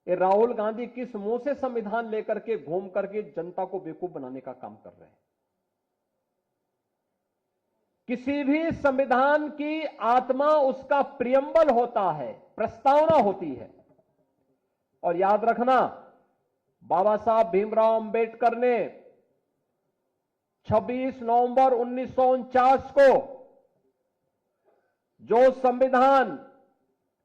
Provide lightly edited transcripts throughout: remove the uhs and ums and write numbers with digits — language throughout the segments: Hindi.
ये राहुल गांधी किस मुंह से संविधान लेकर के घूम करके जनता को बेवकूफ बनाने का काम कर रहे हैं। किसी भी संविधान की आत्मा उसका प्रियम्बल होता है, प्रस्तावना होती है। और याद रखना, बाबा साहब भीमराव अंबेडकर ने 26 नवंबर 1949 को जो संविधान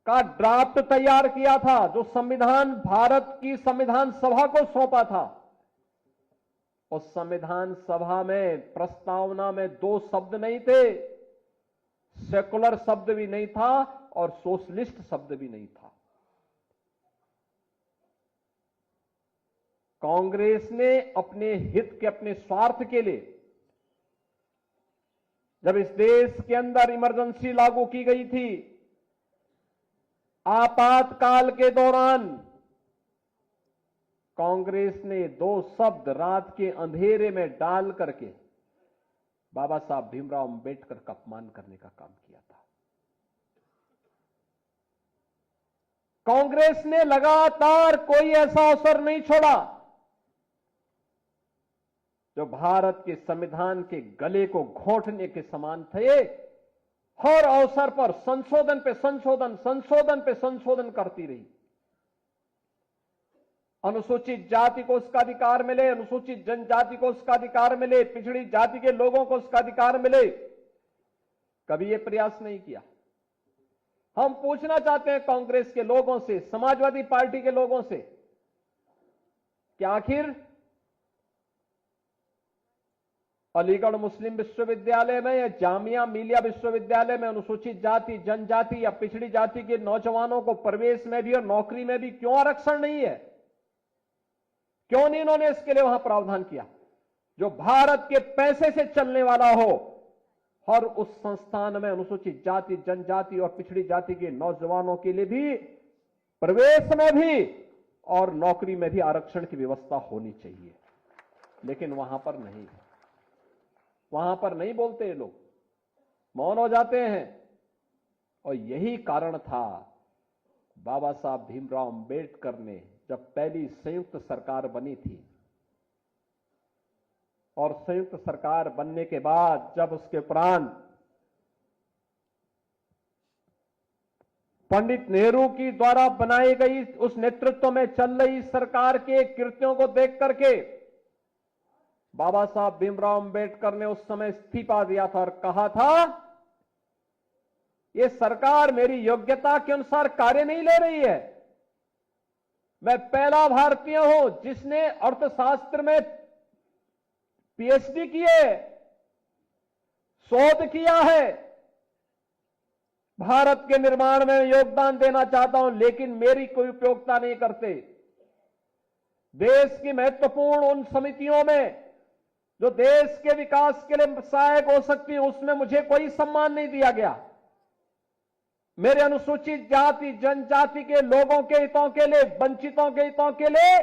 का ड्राफ्ट तैयार किया था, जो संविधान भारत की संविधान सभा को सौंपा था, उस संविधान सभा में प्रस्तावना में 2 शब्द नहीं थे, सेकुलर शब्द भी नहीं था और सोशलिस्ट शब्द भी नहीं था। कांग्रेस ने अपने हित के, अपने स्वार्थ के लिए, जब इस देश के अंदर इमरजेंसी लागू की गई थी, आपातकाल के दौरान कांग्रेस ने 2 शब्द रात के अंधेरे में डाल करके बाबा साहब भीमराव अंबेडकर का अपमान करने का काम किया था। कांग्रेस ने लगातार कोई ऐसा अवसर नहीं छोड़ा जो भारत के संविधान के गले को घोंटने के समान थे। हर अवसर पर संशोधन पे संशोधन, संशोधन पे संशोधन करती रही। अनुसूचित जाति को उसका अधिकार मिले, अनुसूचित जनजाति को उसका अधिकार मिले, पिछड़ी जाति के लोगों को उसका अधिकार मिले, कभी यह प्रयास नहीं किया। हम पूछना चाहते हैं कांग्रेस के लोगों से, समाजवादी पार्टी के लोगों से, कि आखिर अलीगढ़ मुस्लिम विश्वविद्यालय में या जामिया मिलिया विश्वविद्यालय में अनुसूचित जाति, जनजाति या पिछड़ी जाति के नौजवानों को प्रवेश में भी और नौकरी में भी क्यों आरक्षण नहीं है? क्यों नहीं इन्होंने इसके लिए वहां प्रावधान किया? जो भारत के पैसे से चलने वाला हो, और उस संस्थान में अनुसूचित जाति, जनजाति और पिछड़ी जाति के नौजवानों के लिए भी प्रवेश में भी और नौकरी में भी आरक्षण की व्यवस्था होनी चाहिए। लेकिन वहां पर नहीं, वहां पर नहीं बोलते ये लोग, मौन हो जाते हैं। और यही कारण था, बाबा साहब भीमराव अंबेडकर ने जब पहली संयुक्त सरकार बनी थी, और संयुक्त सरकार बनने के बाद जब उसके उपरांत पंडित नेहरू की द्वारा बनाई गई उस नेतृत्व में चल रही सरकार के कृत्यों को देख करके बाबा साहब भीमराव अंबेडकर ने उस समय इस्तीफा दिया था और कहा था, यह सरकार मेरी योग्यता के अनुसार कार्य नहीं ले रही है। मैं पहला भारतीय हूं जिसने अर्थशास्त्र में पीएचडी की है, शोध किया है, भारत के निर्माण में योगदान देना चाहता हूं, लेकिन मेरी कोई उपयोगिता नहीं करते। देश की महत्वपूर्ण उन समितियों में जो देश के विकास के लिए सहायक हो सकती है, उसमें मुझे कोई सम्मान नहीं दिया गया। मेरे अनुसूचित जाति, जनजाति के लोगों के हितों के लिए, वंचितों के हितों के लिए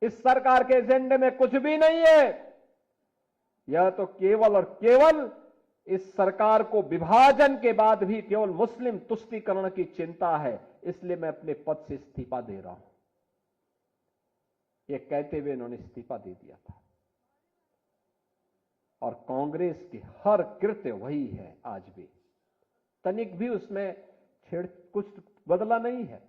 इस सरकार के एजेंडे में कुछ भी नहीं है। यह तो केवल और केवल इस सरकार को विभाजन के बाद भी केवल मुस्लिम तुष्टीकरण की चिंता है, इसलिए मैं अपने पद से इस्तीफा दे रहा हूं, यह कहते हुए इन्होंने इस्तीफा दे दिया था। और कांग्रेस की हर कृत्य वही है आज भी, तनिक भी उसमें कुछ बदला नहीं है।